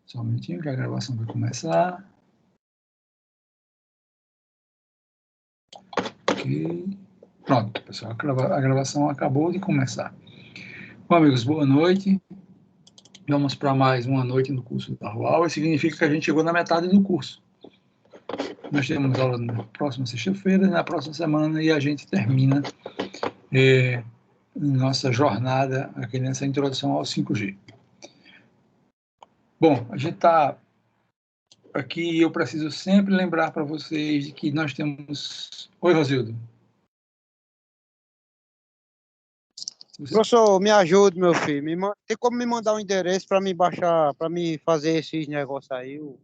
Só um minutinho que a gravação vai começar. Ok. Pronto, pessoal, a gravação acabou de começar. Bom, amigos, boa noite. Vamos para mais uma noite no curso da Huawei. Significa que a gente chegou na metade do curso. Nós temos aula na próxima sexta-feira e na próxima semana, e a gente termina nossa jornada aqui nessa introdução ao 5G. Bom, a gente está aqui e eu preciso sempre lembrar para vocês de que nós temos... Oi, Rosildo. Professor, me ajude, meu filho. Tem como me mandar um endereço para me baixar, para me fazer esses negócios aí? Eu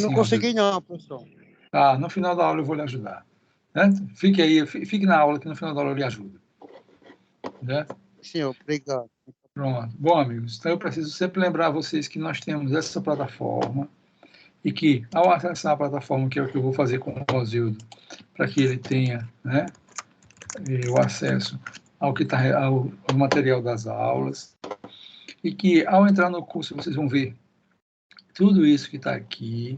não consegui não, professor. Tá, no final da aula eu vou lhe ajudar. Né? Fique aí, fique na aula que no final da aula eu lhe ajudo. Né? Senhor, obrigado. Pronto. Bom, amigos, então eu preciso sempre lembrar vocês que nós temos essa plataforma e que, ao acessar a plataforma, que é o que eu vou fazer com o Rosildo, para que ele tenha, né, o acesso ao material das aulas, e que, ao entrar no curso, vocês vão ver tudo isso que está aqui,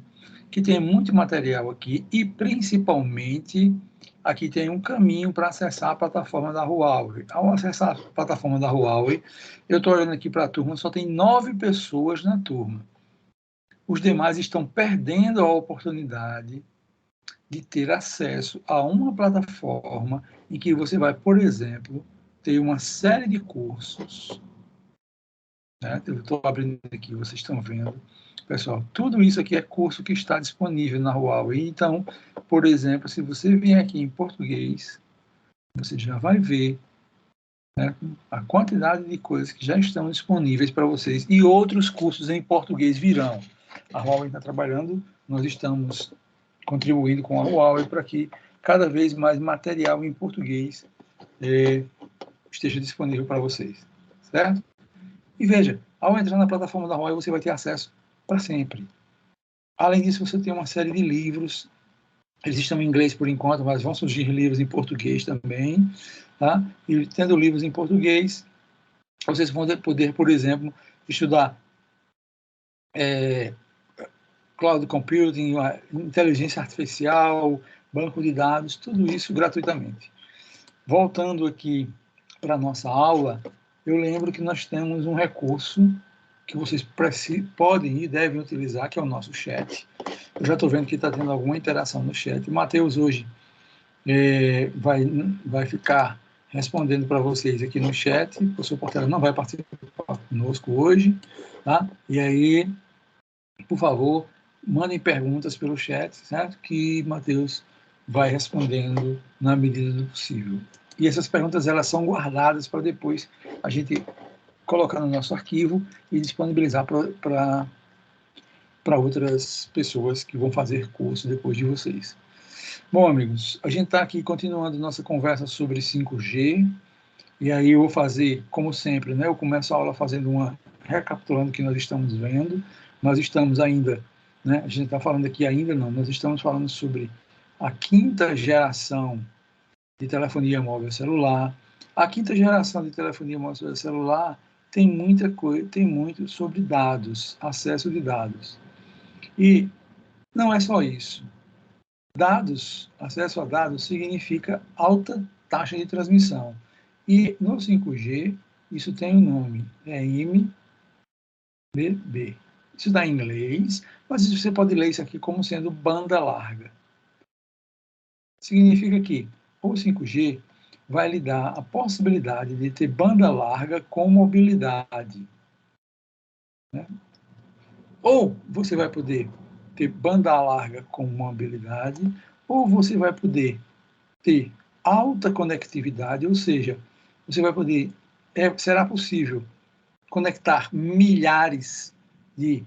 que tem muito material aqui, e, principalmente, aqui tem um caminho para acessar a plataforma da Huawei. Ao acessar a plataforma da Huawei, eu estou olhando aqui para a turma, só tem 9 pessoas na turma. Os demais estão perdendo a oportunidade de ter acesso a uma plataforma em que você vai, por exemplo, ter uma série de cursos. Né? Eu estou abrindo aqui, vocês estão vendo. Pessoal, tudo isso aqui é curso que está disponível na Huawei. Então, por exemplo, se você vier aqui em português, você já vai ver, né, a quantidade de coisas que já estão disponíveis para vocês. E outros cursos em português virão. A Huawei está trabalhando, nós estamos contribuindo com a Huawei para que cada vez mais material em português esteja disponível para vocês, certo? E veja, ao entrar na plataforma da Huawei, você vai ter acesso para sempre. Além disso, você tem uma série de livros, eles estão em inglês por enquanto, mas vão surgir livros em português também, tá? E tendo livros em português, vocês vão poder, por exemplo, estudar cloud computing, inteligência artificial, banco de dados, tudo isso gratuitamente. Voltando aqui para a nossa aula, eu lembro que nós temos um recurso que vocês podem e devem utilizar, que é o nosso chat. Eu já estou vendo que está tendo alguma interação no chat. O Matheus hoje vai ficar respondendo para vocês aqui no chat. O professor Portela não vai participar conosco hoje, tá? E aí, por favor, mandem perguntas pelo chat, certo? Que Matheus vai respondendo na medida do possível. E essas perguntas, elas são guardadas para depois a gente colocar no nosso arquivo e disponibilizar para outras pessoas que vão fazer curso depois de vocês. Bom, amigos, a gente está aqui continuando nossa conversa sobre 5G, e aí eu vou fazer, como sempre, né, eu começo a aula fazendo recapitulando o que nós estamos vendo. Nós estamos ainda, né, a gente está falando aqui ainda não, nós estamos falando sobre a 5ª geração de telefonia móvel celular. A 5ª geração de telefonia móvel celular tem muita coisa, tem muito sobre dados, acesso de dados. E não é só isso. Dados, acesso a dados, significa alta taxa de transmissão. E no 5G, isso tem um nome, é MBB. Isso dá em inglês, mas você pode ler isso aqui como sendo banda larga. Significa que o 5G vai lhe dar a possibilidade de ter banda larga com mobilidade. Né? Ou você vai poder ter banda larga com mobilidade, ou você vai poder ter alta conectividade, ou seja, você vai poder, será possível conectar milhares de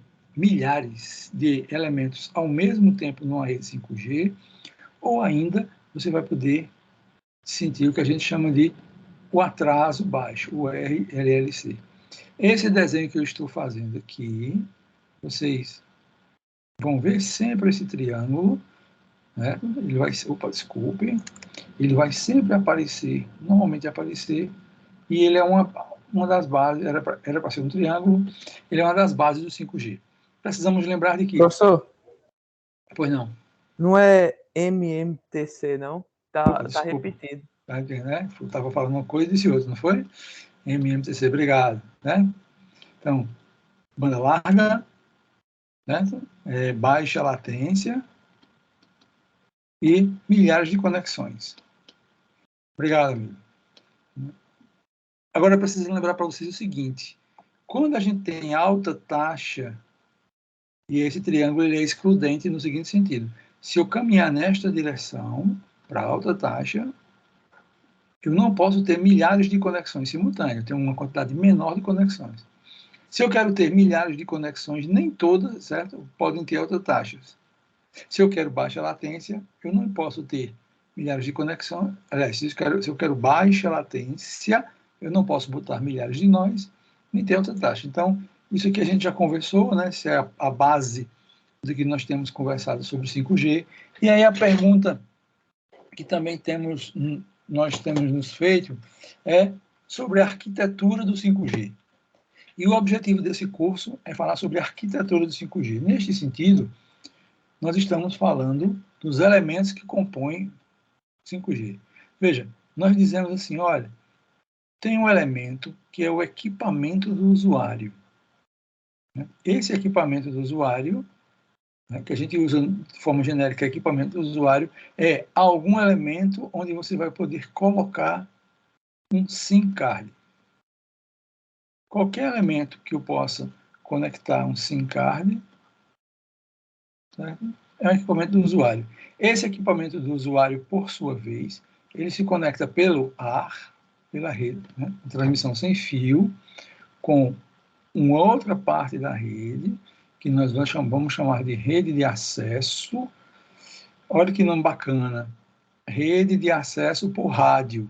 elementos ao mesmo tempo numa rede 5G, ou ainda você vai poder sentir o que a gente chama de o atraso baixo, o RLLC. Esse desenho que eu estou fazendo aqui, vocês vão ver sempre esse triângulo, né? Ele vai, desculpe, ele vai sempre aparecer, normalmente aparecer, e ele é uma das bases, era para ser um triângulo, ele é uma das bases do 5G. Precisamos lembrar de que... Professor? Pois não. Não é MMTC, não? Tá Desculpa. repetido. Tá, né? Eu estava falando uma coisa e disse outra, não foi? MMTC, obrigado. Né? Então, banda larga, né? Baixa latência e milhares de conexões. Obrigado, amigo. Agora, eu preciso lembrar para vocês o seguinte. Quando a gente tem alta taxa, e esse triângulo ele é excludente no seguinte sentido. Se eu caminhar nesta direção, para alta taxa, eu não posso ter milhares de conexões simultâneas. Eu tenho uma quantidade menor de conexões. Se eu quero ter milhares de conexões, nem todas, certo? Podem ter altas taxas. Se eu quero baixa latência, eu não posso ter milhares de conexões. Aliás, se eu quero baixa latência, eu não posso botar milhares de nós, nem ter alta taxa. Então, isso aqui a gente já conversou, né? Isso é a base do que nós temos conversado sobre 5G. E aí a pergunta que também nós temos nos feito é sobre a arquitetura do 5G. E o objetivo desse curso é falar sobre a arquitetura do 5G. Neste sentido, nós estamos falando dos elementos que compõem 5G. Veja, nós dizemos assim, olha, tem um elemento que é o equipamento do usuário. Esse equipamento do usuário, que a gente usa de forma genérica, equipamento do usuário, é algum elemento onde você vai poder colocar um SIM card. Qualquer elemento que eu possa conectar um SIM card, certo? É um equipamento do usuário. Esse equipamento do usuário, por sua vez, ele se conecta pelo ar, pela rede, né? Transmissão sem fio, com uma outra parte da rede, que nós vamos chamar de rede de acesso. Olha que nome bacana, rede de acesso por rádio.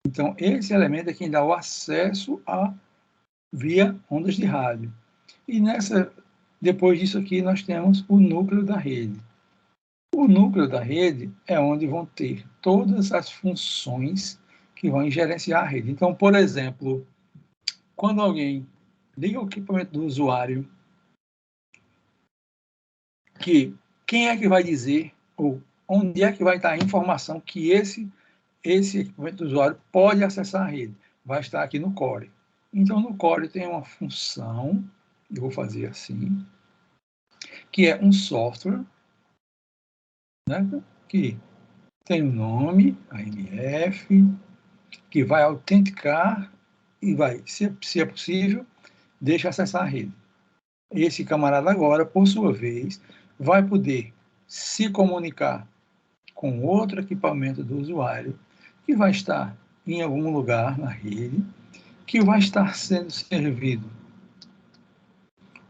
Então, esse elemento é quem dá o acesso via ondas de rádio. E depois disso aqui, nós temos o núcleo da rede. O núcleo da rede é onde vão ter todas as funções que vão gerenciar a rede. Então, por exemplo, quando alguém liga o equipamento do usuário, quem é que vai dizer, ou onde é que vai estar a informação que esse equipamento do usuário pode acessar a rede? Vai estar aqui no core. Então, no core tem uma função, eu vou fazer assim, que é um software, né, que tem um nome, AMF, que vai autenticar e vai, se é possível, deixa acessar a rede. Esse camarada agora, por sua vez, vai poder se comunicar com outro equipamento do usuário, que vai estar em algum lugar na rede, que vai estar sendo servido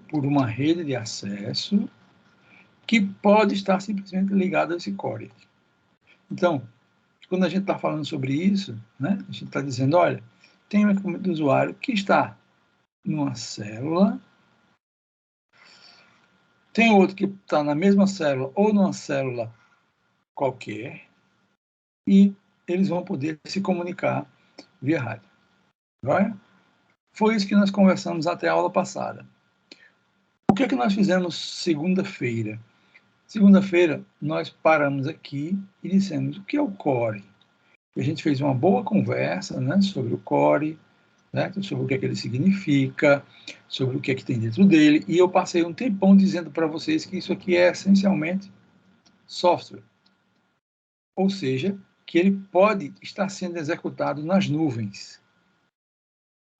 por uma rede de acesso, que pode estar simplesmente ligada a esse core. Então, quando a gente está falando sobre isso, né, a gente está dizendo, olha, tem um equipamento do usuário que está numa célula, tem outro que está na mesma célula ou numa célula qualquer, e eles vão poder se comunicar via rádio. Vai? Foi isso que nós conversamos até a aula passada. O que é que nós fizemos segunda-feira? Segunda-feira, nós paramos aqui e dissemos o que é o core. A gente fez uma boa conversa, né, sobre o core, né, sobre o que é que ele significa, sobre o que é que tem dentro dele, e eu passei um tempão dizendo para vocês que isso aqui é essencialmente software. Ou seja, que ele pode estar sendo executado nas nuvens.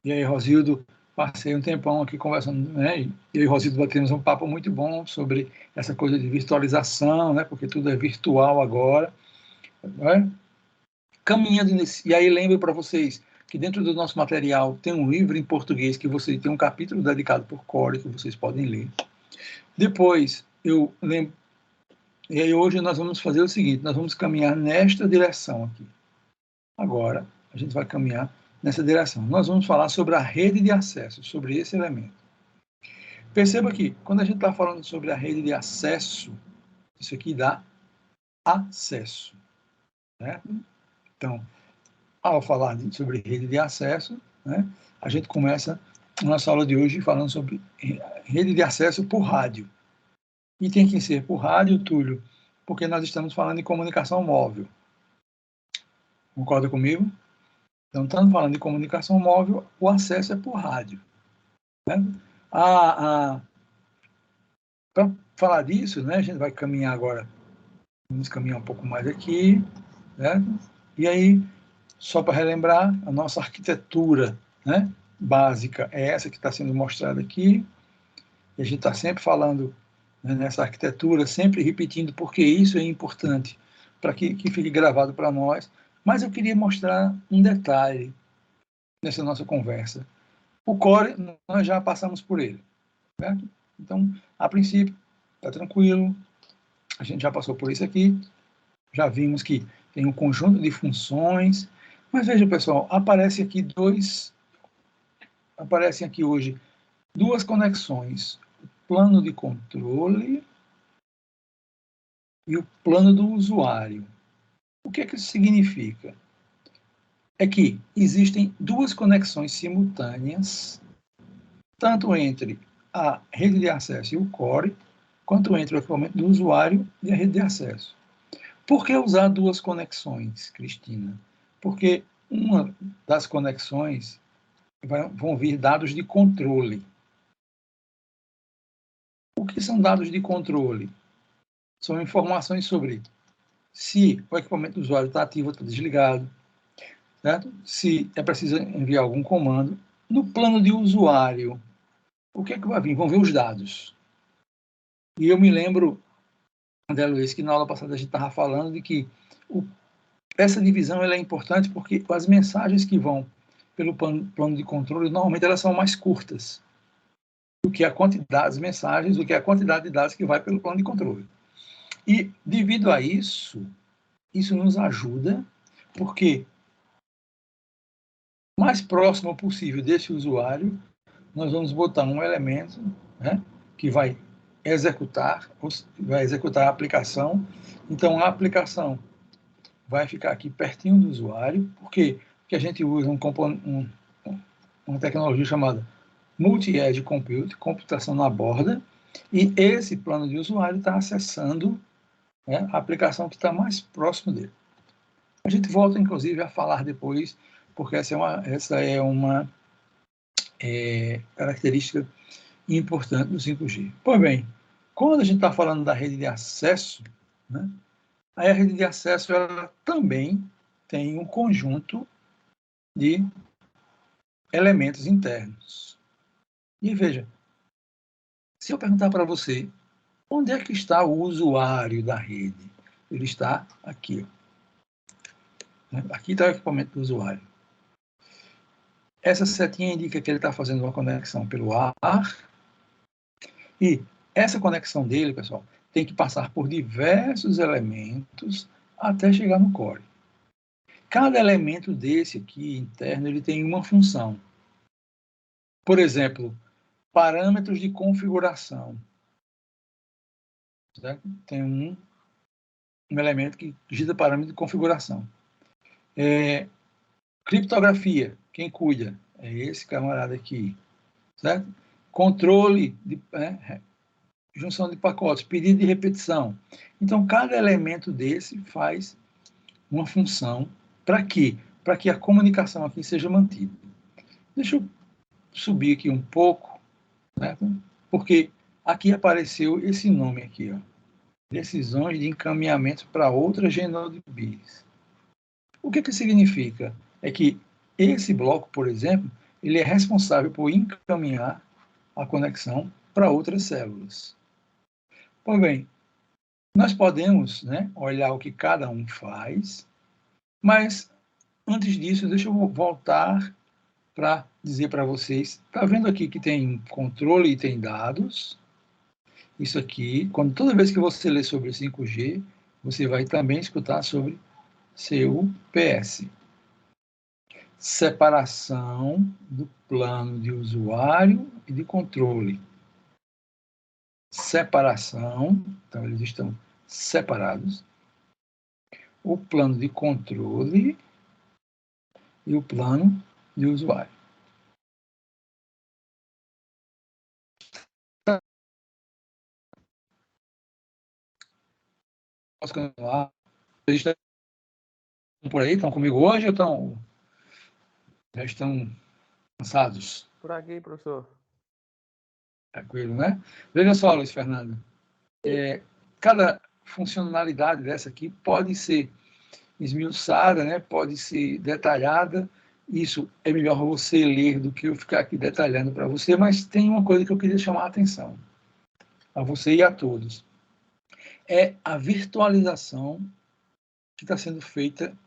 E aí, Rosildo, passei um tempão aqui conversando, né? E eu e Rosildo batemos um papo muito bom sobre essa coisa de virtualização, né? Porque tudo é virtual agora, né? Caminhando nesse... E aí lembro para vocês que dentro do nosso material tem um livro em português que você tem um capítulo dedicado por core que vocês podem ler. Depois, eu lembro... E aí hoje nós vamos fazer o seguinte, nós vamos caminhar nesta direção aqui. Agora, a gente vai caminhar nessa direção. Nós vamos falar sobre a rede de acesso, sobre esse elemento. Perceba que, quando a gente está falando sobre a rede de acesso, isso aqui dá acesso. Né? Então, ao falar sobre rede de acesso, né, a gente começa a nossa aula de hoje falando sobre rede de acesso por rádio. E tem que ser por rádio, Túlio, porque nós estamos falando de comunicação móvel. Concorda comigo? Então, estamos falando de comunicação móvel, o acesso é por rádio. Né? Para falar disso, né, a gente vai caminhar agora, vamos caminhar um pouco mais aqui, né? E aí, só para relembrar, a nossa arquitetura, né, básica é essa que está sendo mostrada aqui, e a gente está sempre falando, né, nessa arquitetura, sempre repetindo, porque isso é importante, para que fique gravado para nós. Mas eu queria mostrar um detalhe nessa nossa conversa. O core, nós já passamos por ele, certo? Então, a princípio, está tranquilo, a gente já passou por isso aqui, já vimos que tem um conjunto de funções, mas veja, pessoal, aparecem aqui hoje duas conexões, o plano de controle e o plano do usuário. O que é que isso significa? É que existem duas conexões simultâneas, tanto entre a rede de acesso e o core, quanto entre o equipamento do usuário e a rede de acesso. Por que usar duas conexões, Cristina? Porque uma das conexões vão vir dados de controle. O que são dados de controle? São informações sobre se o equipamento do usuário está ativo ou está desligado, certo? Se é preciso enviar algum comando. No plano de usuário, o que é que vai vir? Vão vir os dados. E eu me lembro, André Luiz, que na aula passada a gente estava falando de que essa divisão ela é importante porque as mensagens que vão pelo plano de controle, normalmente elas são mais curtas do que a quantidade de mensagens, do que a quantidade de dados que vai pelo plano de controle. E, devido a isso, isso nos ajuda, porque mais próximo possível desse usuário, nós vamos botar um elemento, né, que vai executar a aplicação. Então, a aplicação vai ficar aqui pertinho do usuário, porque a gente usa uma tecnologia chamada Multi-Edge Compute, computação na borda, e esse plano de usuário está acessando, né, a aplicação que está mais próximo dele. A gente volta, inclusive, a falar depois, porque essa é uma característica importante do 5G. Pois bem, quando a gente está falando da rede de acesso, né, aí a rede de acesso ela também tem um conjunto de elementos internos. E veja, se eu perguntar para você, onde é que está o usuário da rede? Ele está aqui. Aqui está o equipamento do usuário. Essa setinha indica que ele está fazendo uma conexão pelo ar. E essa conexão dele, pessoal, tem que passar por diversos elementos até chegar no core. Cada elemento desse aqui, interno, ele tem uma função. Por exemplo, parâmetros de configuração. Certo? Tem um elemento que digita parâmetro de configuração. Criptografia, quem cuida? É esse camarada aqui. Certo? Controle de junção de pacotes, pedido de repetição. Então, cada elemento desse faz uma função. Para quê? Para que a comunicação aqui seja mantida. Deixa eu subir aqui um pouco, né? Porque aqui apareceu esse nome aqui, ó, decisões de encaminhamento para outras GNODBs. O que significa? É que esse bloco, por exemplo, ele é responsável por encaminhar a conexão para outras células. Pois bem, nós podemos, né, olhar o que cada um faz, mas antes disso, deixa eu voltar para dizer para vocês, está vendo aqui que tem controle e tem dados? Isso aqui, toda vez que você lê sobre 5G, você vai também escutar sobre CUPS. Separação do plano de usuário e de controle. Separação, então eles estão separados. O plano de controle e o plano de usuário. Posso continuar? Vocês estão por aí? Estão comigo hoje ou já estão cansados? Por aqui, professor. Tranquilo, né? Veja só, Luiz Fernando. Cada funcionalidade dessa aqui pode ser esmiuçada, né? Pode ser detalhada. Isso é melhor você ler do que eu ficar aqui detalhando para você, mas tem uma coisa que eu queria chamar a atenção a você e a todos. É a virtualização que está sendo feita,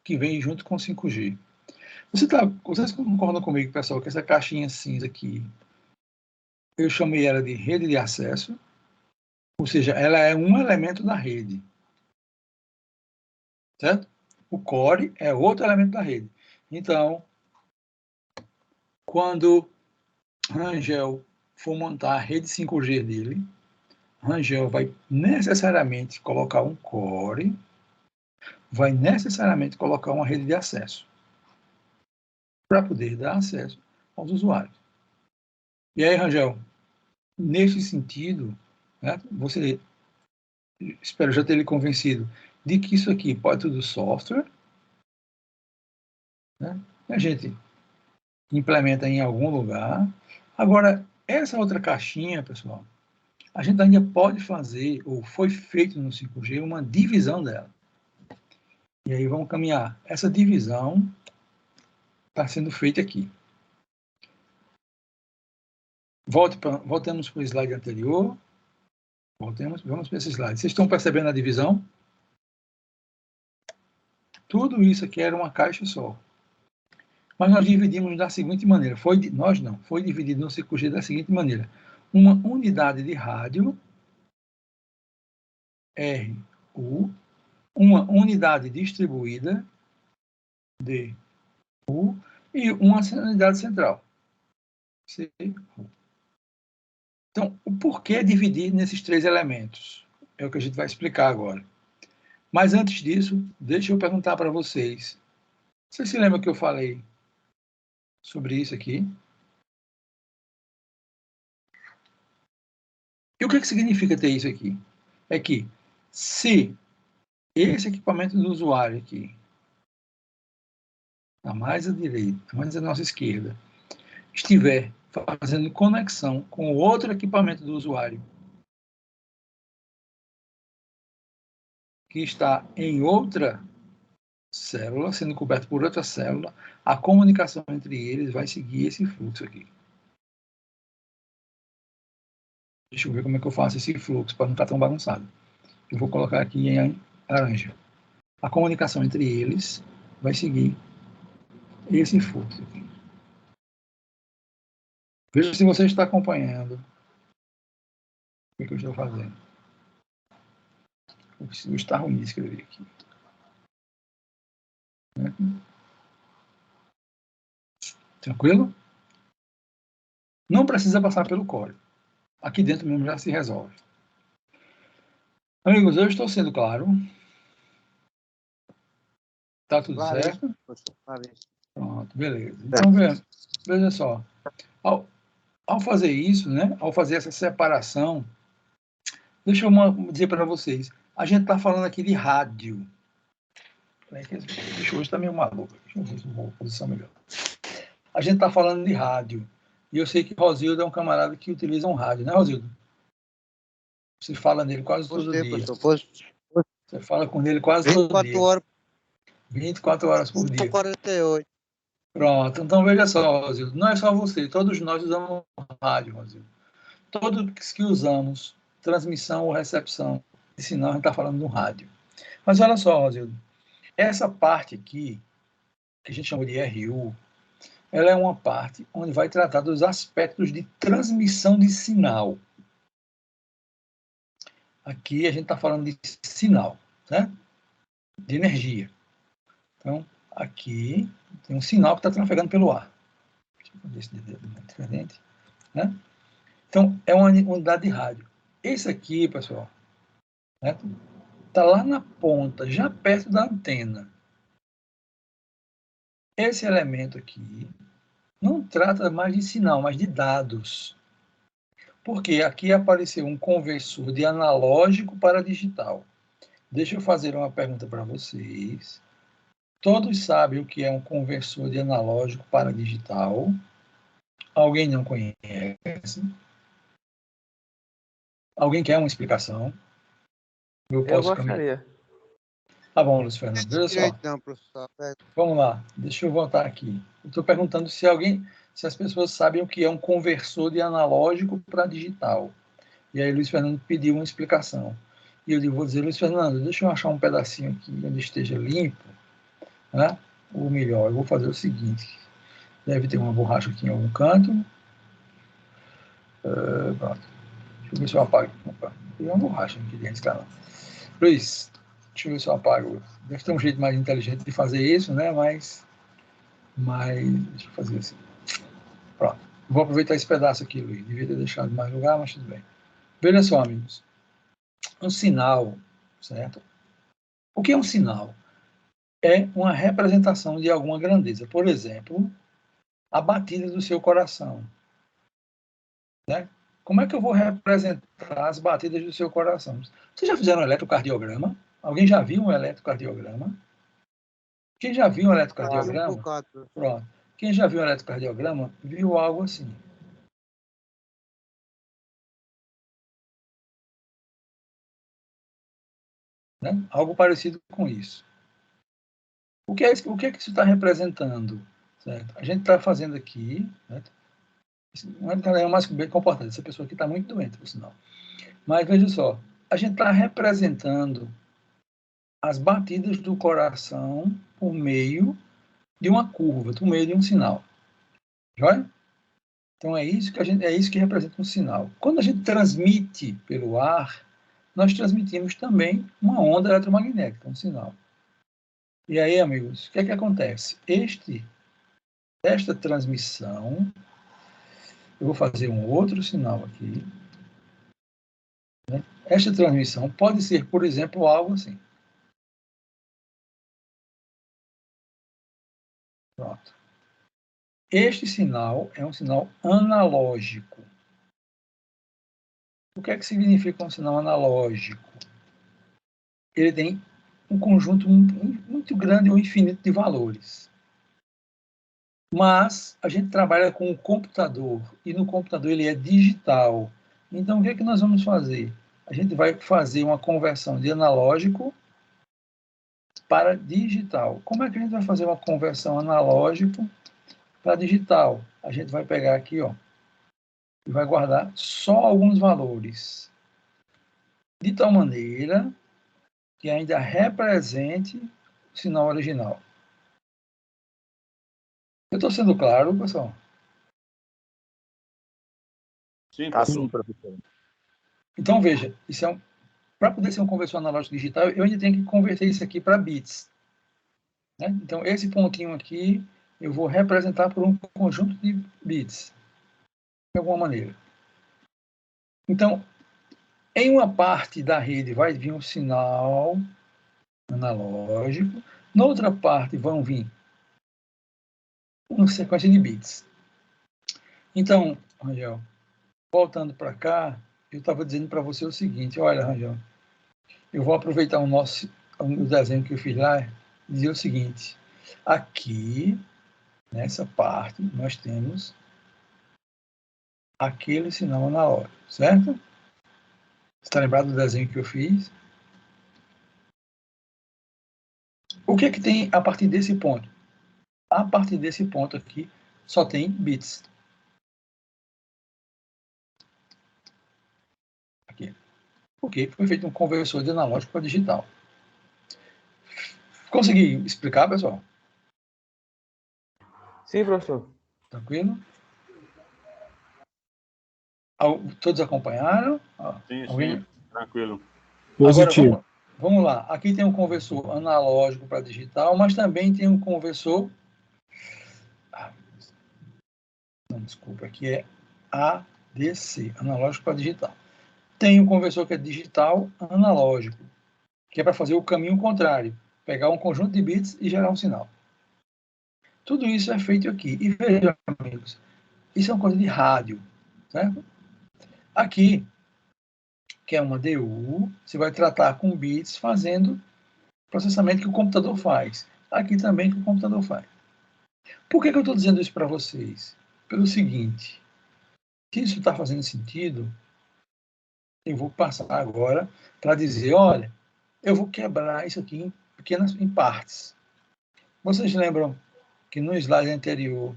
que vem junto com o 5G. Vocês concordam comigo, pessoal, que essa caixinha cinza aqui, eu chamei ela de rede de acesso, ou seja, ela é um elemento da rede. Certo? O core é outro elemento da rede. Então, quando Rangel for montar a rede 5G dele, Rangel vai necessariamente colocar um core, vai necessariamente colocar uma rede de acesso para poder dar acesso aos usuários. E aí, Rangel, nesse sentido, né, você, espero já ter lhe convencido de que isso aqui pode ser do software, né, e a gente implementa em algum lugar. Agora, essa outra caixinha, pessoal, a gente ainda pode fazer, ou foi feito no 5G, uma divisão dela. E aí vamos caminhar. Essa divisão está sendo feita aqui. Voltemos para o slide anterior. Vamos para esse slide. Vocês estão percebendo a divisão? Tudo isso aqui era uma caixa só. Mas nós dividimos da seguinte maneira. Foi dividido no 5G da seguinte maneira. Uma unidade de rádio, RU, uma unidade distribuída, DU, e uma unidade central, CU. Então, o porquê dividir nesses três elementos? É o que a gente vai explicar agora. Mas antes disso, deixa eu perguntar para vocês. Vocês se lembram que eu falei sobre isso aqui? E o que significa ter isso aqui? É que se esse equipamento do usuário aqui, a mais à direita, a mais à nossa esquerda, estiver fazendo conexão com o outro equipamento do usuário, que está em outra célula, sendo coberto por outra célula, a comunicação entre eles vai seguir esse fluxo aqui. Deixa eu ver como é que eu faço esse fluxo para não ficar tão bagunçado. Eu vou colocar aqui em laranja. A comunicação entre eles vai seguir esse fluxo aqui. Veja se você está acompanhando o que eu estou fazendo. Eu preciso estar ruim de escrever aqui. Tranquilo? Não precisa passar pelo código. Aqui dentro mesmo já se resolve. Amigos, eu estou sendo claro. Tá tudo certo? Pronto, beleza. Então, veja só. Ao fazer isso, né? Ao fazer essa separação, deixa eu dizer para vocês. A gente está falando aqui de rádio. Deixa eu hoje está meio maluco. Deixa eu ver se eu vou posição melhor. A gente está falando de rádio. E eu sei que Rosildo é um camarada que utiliza um rádio, né, Rosildo? Você fala nele quase todo dia. Você fala com ele quase todo dia. 24 horas por dia. 48. Pronto. Então, veja só, Rosildo. Não é só você. Todos nós usamos rádio, Rosildo. Todos que usamos transmissão ou recepção de sinal, a gente está falando do rádio. Mas olha só, Rosildo. Essa parte aqui, que a gente chama de RU, ela é uma parte onde vai tratar dos aspectos de transmissão de sinal. Aqui a gente está falando de sinal, né? De energia. Então, aqui tem um sinal que está trafegando pelo ar. Deixa eu fazer esse dedo diferente, né? Então, é uma unidade de rádio. Esse aqui, pessoal, né, está lá na ponta, já perto da antena. Esse elemento aqui não trata mais de sinal, mas de dados. Porque aqui apareceu um conversor de analógico para digital. Deixa eu fazer uma pergunta para vocês. Todos sabem o que é um conversor de analógico para digital? Alguém não conhece? Alguém quer uma explicação? Eu posso caminhar. gostaria. Tá bom, Luiz Fernando. Veja só. Não, professor. Vamos lá. Deixa eu voltar aqui. Eu estou perguntando se as pessoas sabem o que é um conversor de analógico para digital. E aí Luiz Fernando pediu uma explicação. E eu vou dizer, Luiz Fernando, deixa eu achar um pedacinho aqui onde esteja limpo, né? Ou melhor, eu vou fazer o seguinte. Deve ter uma borracha aqui em algum canto. Pronto. Deixa eu ver se eu apago. Opa, tem uma borracha aqui dentro, cara. Luiz, deixa eu ver se eu apago. Deve ter um jeito mais inteligente de fazer isso, né? Mas deixa eu fazer assim. Pronto. Vou aproveitar esse pedaço aqui, Luiz. Devia ter deixado mais lugar, mas tudo bem. Veja só, amigos. Um sinal, certo? O que é um sinal? É uma representação de alguma grandeza. Por exemplo, a batida do seu coração. Né? Como é que eu vou representar as batidas do seu coração? Vocês já fizeram um eletrocardiograma? Alguém já viu um eletrocardiograma? Quem já viu um eletrocardiograma? Um bocado. Pronto. Quem já viu um eletrocardiograma viu algo assim. Né? Algo parecido com isso. O que é que isso está representando? Certo? A gente está fazendo aqui, certo? Não é mais bem comportado, essa pessoa aqui está muito doente, por sinal. Mas veja só, a gente está representando as batidas do coração por meio de uma curva, por meio de um sinal. Joia? Então é isso que representa um sinal. Quando a gente transmite pelo ar, nós transmitimos também uma onda eletromagnética, um sinal. E aí, amigos, o que é que acontece? Esta transmissão, eu vou fazer um outro sinal aqui. Né? Esta transmissão pode ser, por exemplo, algo assim. Pronto. Este sinal é um sinal analógico. O que é que significa um sinal analógico? Ele tem um conjunto muito grande ou infinito de valores. Mas a gente trabalha com o computador e no computador ele é digital. Então o que é que nós vamos fazer? A gente vai fazer uma conversão de analógico para digital. Como é que a gente vai fazer uma conversão analógico para digital? A gente vai pegar aqui, ó, e vai guardar só alguns valores, de tal maneira que ainda represente o sinal original. Eu estou sendo claro, pessoal? Sim, professor. Então, veja, para poder ser um conversor analógico digital, eu ainda tenho que converter isso aqui para bits. Né? Então, esse pontinho aqui, eu vou representar por um conjunto de bits, de alguma maneira. Então, em uma parte da rede vai vir um sinal analógico, na outra parte vão vir uma sequência de bits. Então, Rangel, voltando para cá, eu estava dizendo para você o seguinte, olha, Rangel, eu vou aproveitar o desenho que eu fiz lá e dizer o seguinte, aqui, nessa parte, nós temos aquele sinal analógico, certo? Você está lembrado do desenho que eu fiz? O que é que tem a partir desse ponto? A partir desse ponto aqui, só tem bits. Aqui. Porque foi feito um conversor de analógico para digital. Consegui explicar, pessoal? Sim, professor. Tranquilo? Todos acompanharam? Sim, tranquilo. Positivo. Agora, vamos lá. Aqui tem um conversor analógico para digital, mas também tem um conversor... Não, desculpa. Aqui é ADC, analógico para digital. Tem um conversor que é digital analógico, que é para fazer o caminho contrário. Pegar um conjunto de bits e gerar um sinal. Tudo isso é feito aqui. E vejam, amigos, isso é uma coisa de rádio, certo? Aqui, que é uma DU, você vai tratar com bits fazendo processamento que o computador faz. Aqui também que o computador faz. Por que eu estou dizendo isso para vocês? Pelo seguinte, se isso está fazendo sentido, eu vou passar agora para dizer, olha, eu vou quebrar isso aqui em partes. Vocês lembram que no slide anterior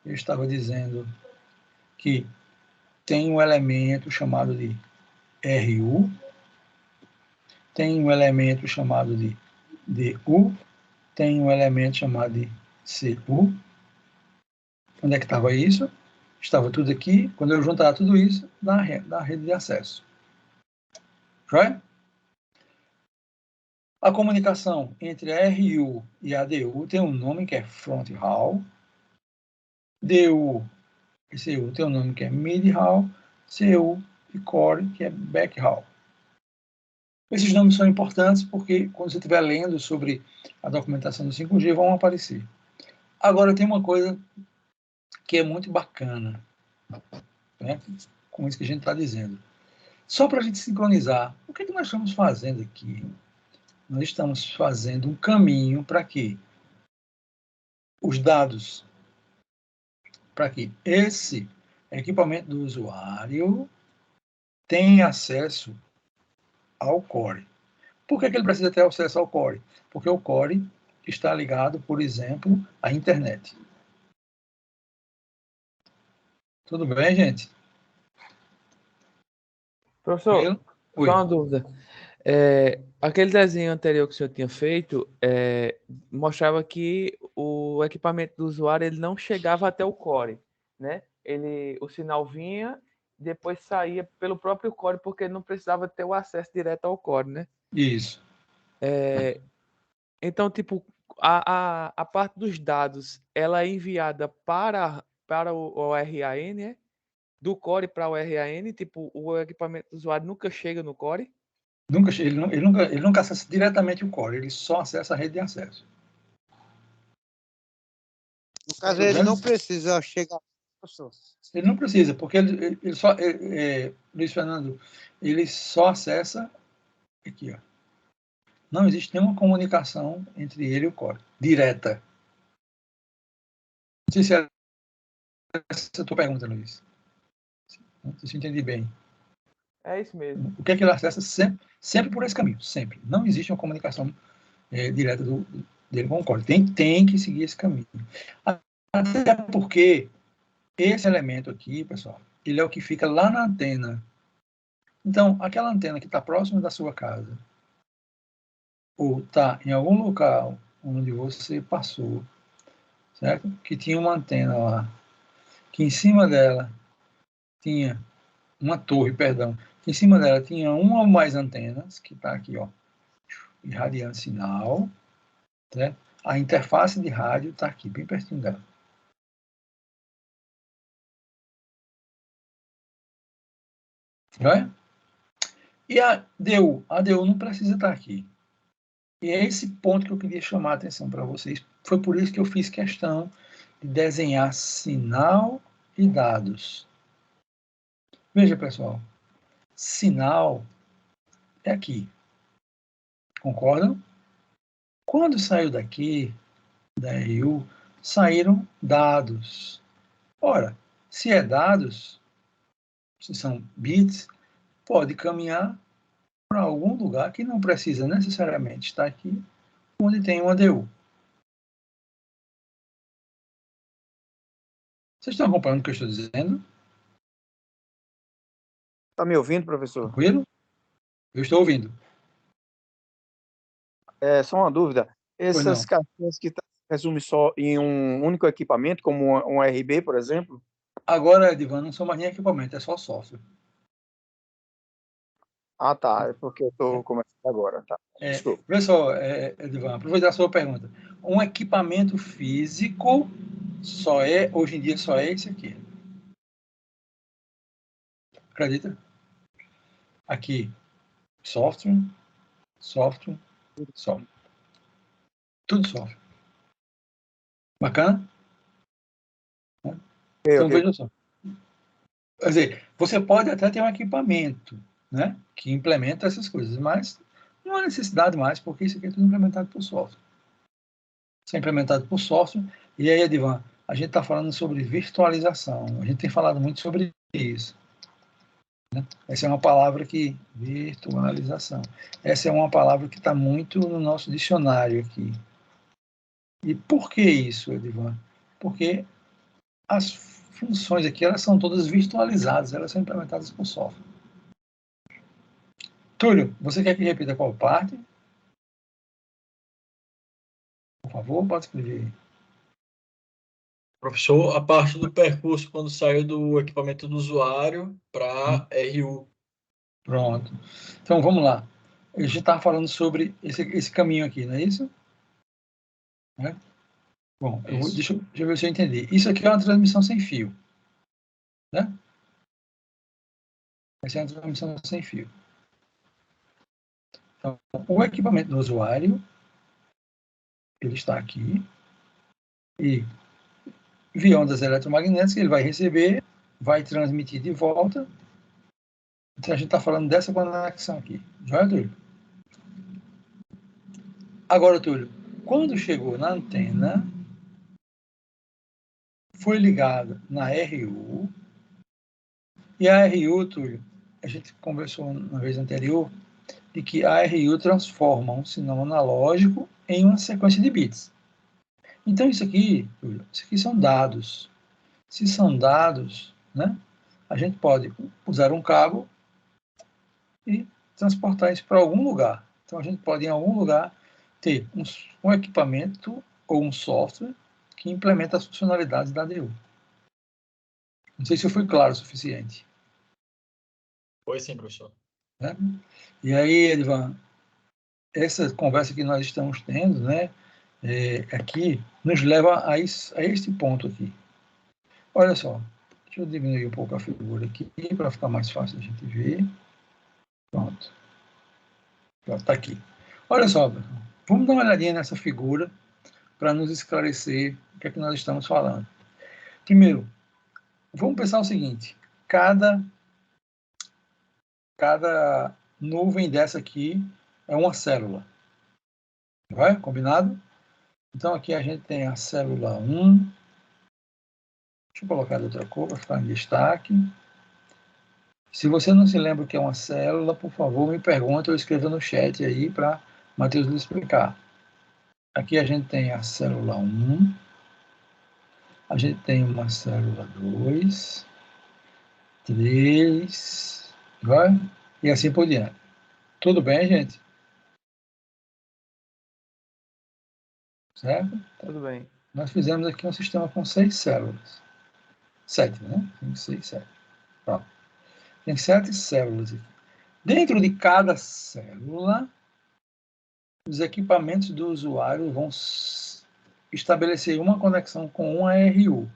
eu estava dizendo que tem um elemento chamado de RU, tem um elemento chamado de DU, tem um elemento chamado de CU. Onde é que estava isso? Estava tudo aqui. Quando eu juntar tudo isso, na rede de acesso. Right? A comunicação entre a RU e a DU tem um nome que é front hall. DU e CU tem um nome que é mid hall. CU e core, que é back hall. Esses nomes são importantes porque quando você estiver lendo sobre a documentação do 5G vão aparecer. Agora tem uma coisa que é muito bacana, né? Com isso que a gente está dizendo. Só para a gente sincronizar, o que nós estamos fazendo aqui? Nós estamos fazendo um caminho para que os dados, para que esse equipamento do usuário tenha acesso ao core. Por que ele precisa ter acesso ao core? Porque o core está ligado, por exemplo, à internet. Tudo bem, gente? Professor, só uma dúvida. Aquele desenho anterior que o senhor tinha feito mostrava que o equipamento do usuário ele não chegava até o core, né? O sinal vinha, depois saía pelo próprio core, porque ele não precisava ter o acesso direto ao core, né? Isso. Então, tipo, a parte dos dados, ela é enviada para o RAN, né? Do core para o RAN, tipo, o equipamento do usuário nunca chega no core? Ele nunca acessa diretamente o core, ele só acessa a rede de acesso. No caso, ele não precisa chegar. Ele não precisa, porque ele só, Luiz Fernando, ele só acessa aqui, ó. Não existe nenhuma comunicação entre ele e o core, direta. Não sei se é essa a tua pergunta, Luiz. Não sei se eu entendi bem. É isso mesmo. O que é que ele acessa sempre por esse caminho, sempre. Não existe uma comunicação direta dele com o core. Tem que seguir esse caminho. Até porque esse elemento aqui, pessoal, ele é o que fica lá na antena. Então, aquela antena que está próxima da sua casa, ou está em algum local onde você passou, certo? Que tinha uma antena lá, que em cima dela tinha uma torre, perdão, que em cima dela tinha uma ou mais antenas, que está aqui, ó, irradiando sinal, certo? A interface de rádio está aqui, bem pertinho dela. Não. E a DU? A DU não precisa estar aqui. E é esse ponto que eu queria chamar a atenção para vocês. Foi por isso que eu fiz questão de desenhar sinal e dados. Veja, pessoal. Sinal é aqui. Concordam? Quando saiu daqui, da RU, saíram dados. Ora, se é dados, se são bits, pode caminhar para algum lugar que não precisa necessariamente estar aqui, onde tem uma DU. Vocês estão acompanhando o que eu estou dizendo? Está me ouvindo, professor? Tranquilo? Eu estou ouvindo. Só uma dúvida. Essas caixinhas que resumem só em um único equipamento, como um RB, por exemplo? Agora, Edivan, não são mais nem equipamento, é só software. Ah, tá. É porque eu estou começando agora. Tá. Desculpa. Vê só, Edivan, aproveitar a sua pergunta. Um equipamento físico hoje em dia, só é esse aqui. Acredita? Aqui, software. Tudo software. Bacana? Então, veja só. Quer dizer, você pode até ter um equipamento, né, que implementa essas coisas, mas não há necessidade mais, porque isso aqui é tudo implementado por software. Isso é implementado por software, e aí, Edivan, a gente está falando sobre virtualização, a gente tem falado muito sobre isso. Né? Essa é uma palavra que, virtualização, essa é uma palavra que está muito no nosso dicionário aqui. E por que isso, Edivan? Porque as funções aqui, elas são todas virtualizadas, elas são implementadas por software. Túlio, você quer que repita qual parte? Por favor, pode escrever. Professor, a parte do percurso quando saiu do equipamento do usuário para RU. Pronto. Então, vamos lá. A gente estava falando sobre esse caminho aqui, não é isso? Né? Bom, deixa eu ver se eu entendi. Isso aqui é uma transmissão sem fio. Né? Essa é uma transmissão sem fio. Então, o equipamento do usuário, ele está aqui, e via ondas eletromagnéticas, ele vai receber, vai transmitir de volta. Então, a gente está falando dessa conexão aqui. Joia, Túlio? Agora, Túlio, quando chegou na antena, foi ligado na RU, e a RU, Túlio, a gente conversou na vez anterior, de que a RU transforma um sinal analógico em uma sequência de bits. Então, isso aqui, Túlio, isso aqui são dados. Se são dados, né, a gente pode usar um cabo e transportar isso para algum lugar. Então, a gente pode, em algum lugar, ter um equipamento ou um software que implementa as funcionalidades da ADU. Não sei se eu fui claro o suficiente. Foi sim, professor. Né? E aí, Edvan, essa conversa que nós estamos tendo, né, aqui, nos leva a este ponto aqui. Olha só, deixa eu diminuir um pouco a figura aqui, para ficar mais fácil a gente ver. Pronto. Está aqui. Olha só, vamos dar uma olhadinha nessa figura para nos esclarecer o que é que nós estamos falando. Primeiro, vamos pensar o seguinte, cada nuvem dessa aqui é uma célula. Vai? Combinado? Então, aqui a gente tem a célula 1. Deixa eu colocar de outra cor para ficar em destaque. Se você não se lembra o que é uma célula, por favor, me pergunte ou escreva no chat aí para Matheus lhe explicar. Aqui a gente tem a célula 1. A gente tem uma célula 2, 3, vai? E assim por diante. Tudo bem, gente? Certo? Tudo bem. Nós fizemos aqui um sistema com 6 células. 7, né? 5, 6, 7. Pronto. Tem 7 células aqui. Dentro de cada célula, os equipamentos do usuário vão estabelecer uma conexão com uma RU.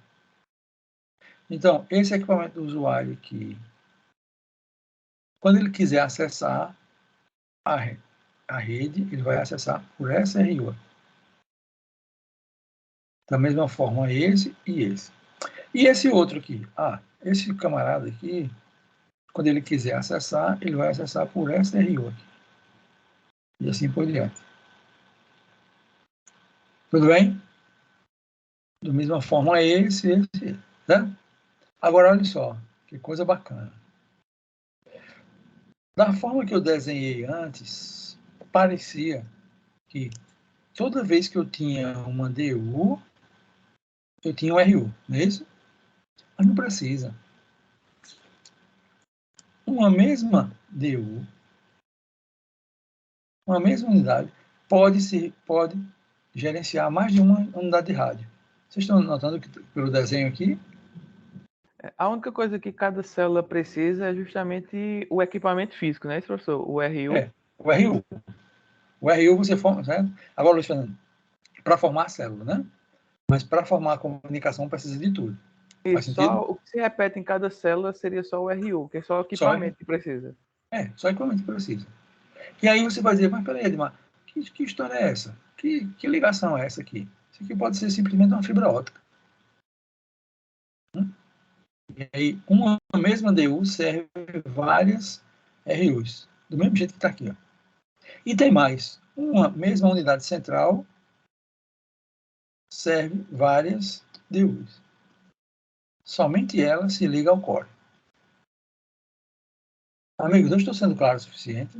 Então, esse equipamento do usuário aqui, quando ele quiser acessar a rede, ele vai acessar por essa RU. Da mesma forma, esse e esse. E esse outro aqui? Esse camarada aqui, quando ele quiser acessar, ele vai acessar por essa RU aqui. E assim por diante. Tudo bem? Da mesma forma, esse, né? Agora, olha só, que coisa bacana. Da forma que eu desenhei antes, parecia que toda vez que eu tinha uma DU, eu tinha um RU, não é isso? Mas não precisa. Uma mesma DU, uma mesma unidade, pode gerenciar mais de uma unidade de rádio. Vocês estão notando que pelo desenho aqui? A única coisa que cada célula precisa é justamente o equipamento físico, né, professor? O RU. O RU. O RU você forma, certo? Agora, Luiz Fernando, para formar a célula, né? Mas para formar a comunicação precisa de tudo. Faz sentido? Só o que se repete em cada célula seria só o RU, que é só o equipamento que precisa. Só equipamento que precisa. E aí você vai dizer, mas peraí, Edmar, que história é essa? Que ligação é essa aqui? Isso aqui pode ser simplesmente uma fibra ótica. E aí, uma mesma DU serve várias RUs, do mesmo jeito que está aqui. Ó. E tem mais. Uma mesma unidade central serve várias DUs. Somente ela se liga ao core. Amigos, eu estou sendo claro o suficiente?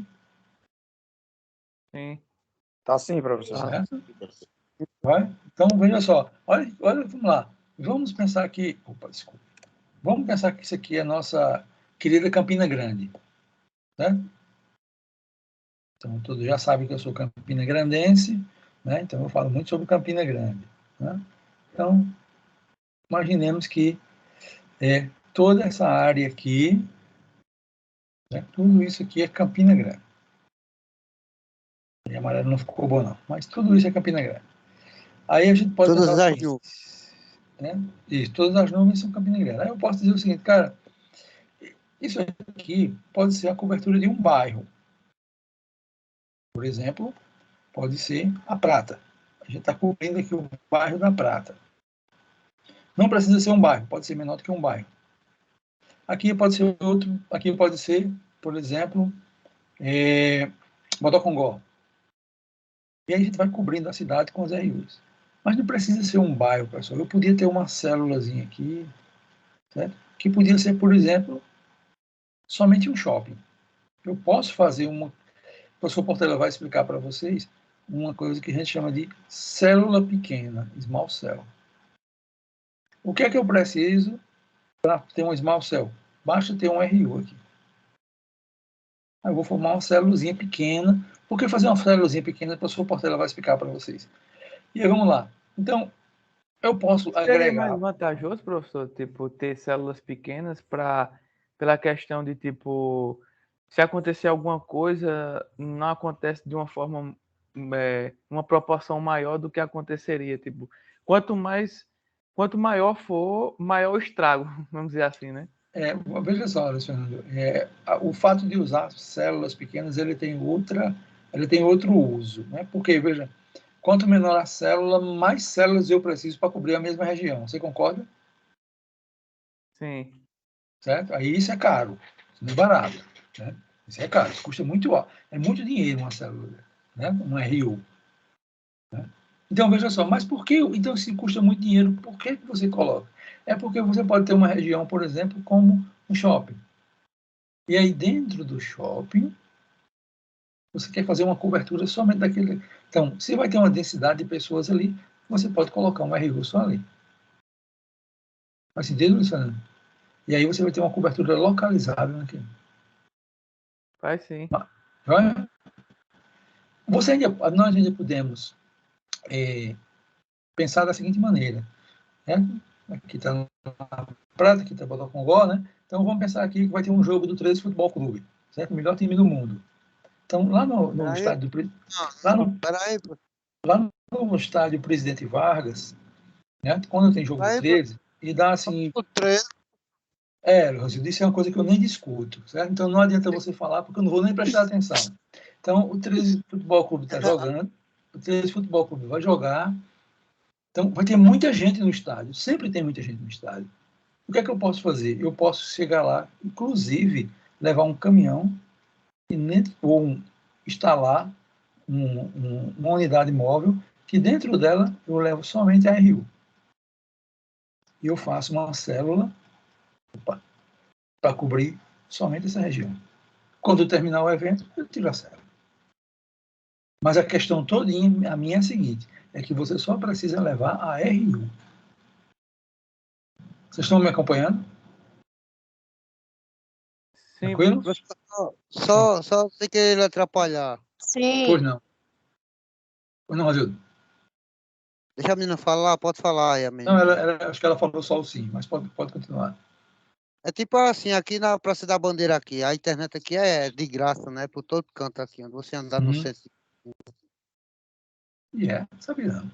Sim. Tá sim, professor. Certo? Vai? Então, veja só. Olha, vamos lá. Vamos pensar que... Opa, desculpa. Vamos pensar que isso aqui é a nossa querida Campina Grande. Certo? Então, todos já sabem que eu sou campina grandense, né? Então eu falo muito sobre Campina Grande. Né? Então, imaginemos que toda essa área aqui, né? Tudo isso aqui é Campina Grande. E amarelo não ficou bom, não. Mas tudo isso é Campina Grande. Aí a gente pode todas pensar as nuvens. Né? Isso, todas as nuvens são Campina Grande. Aí eu posso dizer o seguinte, cara, isso aqui pode ser a cobertura de um bairro. Por exemplo, pode ser a Prata. A gente está cobrindo aqui o bairro da Prata. Não precisa ser um bairro, pode ser menor do que um bairro. Aqui pode ser outro, aqui pode ser, por exemplo, Bodocongó. E aí a gente vai cobrindo a cidade com os RUs. Mas não precisa ser um bairro, pessoal. Eu podia ter uma célulazinha aqui, certo? Que podia ser, por exemplo, somente um shopping. Eu posso fazer uma... O professor Portela vai explicar para vocês uma coisa que a gente chama de célula pequena, small cell. O que é que eu preciso para ter um small cell? Basta ter um RU aqui. Aí eu vou formar uma célulazinha pequena. Por que fazer uma célulazinha pequena? O professor Portela vai explicar para vocês. E aí, vamos lá. Então, eu posso Seria agregar... mais vantajoso, professor, tipo, ter células pequenas pela questão de, tipo, se acontecer alguma coisa, não acontece de uma forma, uma proporção maior do que aconteceria, tipo, quanto maior for, maior o estrago, vamos dizer assim, né? Veja só, Alessandro, o fato de usar células pequenas, ele tem outro uso, né? Porque, veja, quanto menor a célula, mais células eu preciso para cobrir a mesma região. Você concorda? Sim. Certo? Aí isso é caro, isso não é barato, né? Isso é caro, isso custa muito, é muito dinheiro uma célula, né? Um RU. Né? Então, veja só, mas por que, então, se custa muito dinheiro, por que você coloca? É porque você pode ter uma região, por exemplo, como um shopping. E aí, dentro do shopping, você quer fazer uma cobertura somente daquele... Então, se vai ter uma densidade de pessoas ali, você pode colocar um RU só ali. Faz sentido, Luciano? E aí você vai ter uma cobertura localizável naquilo. Faz sim. Vai? Nós ainda podemos pensar da seguinte maneira, né? Aqui está na Prata, aqui está Bodocongó, né? Então vamos pensar aqui que vai ter um jogo do 13 Futebol Clube, certo? O melhor time do mundo. Então lá no estádio do lá no estádio Presidente Vargas, né? Quando tem jogo do 13, e dá assim... Rosildo, isso é uma coisa que eu nem discuto, certo? Então não adianta você falar, porque eu não vou nem prestar atenção. Então, o 13 Futebol Clube está jogando, o 13 Futebol Clube vai jogar, então vai ter muita gente no estádio, sempre tem muita gente no estádio. O que é que eu posso fazer? Eu posso chegar lá, inclusive, levar um caminhão ou instalar uma unidade móvel, que dentro dela eu levo somente a RU. E eu faço uma célula para cobrir somente essa região. Quando terminar o evento, eu tiro a célula. Mas a questão todinha, a minha é a seguinte, é que você só precisa levar a RU. Vocês estão me acompanhando? Sim. Tranquilo? Só sem querer atrapalhar. Sim. Pois não. Pois não, Rodrigo? Deixa a menina falar, pode falar aí, a Não, menina. acho que ela falou só o sim, mas pode continuar. É tipo assim, aqui na Praça da Bandeira aqui, a internet aqui é de graça, né? Por todo canto aqui, onde você andar no centro. Sabia não.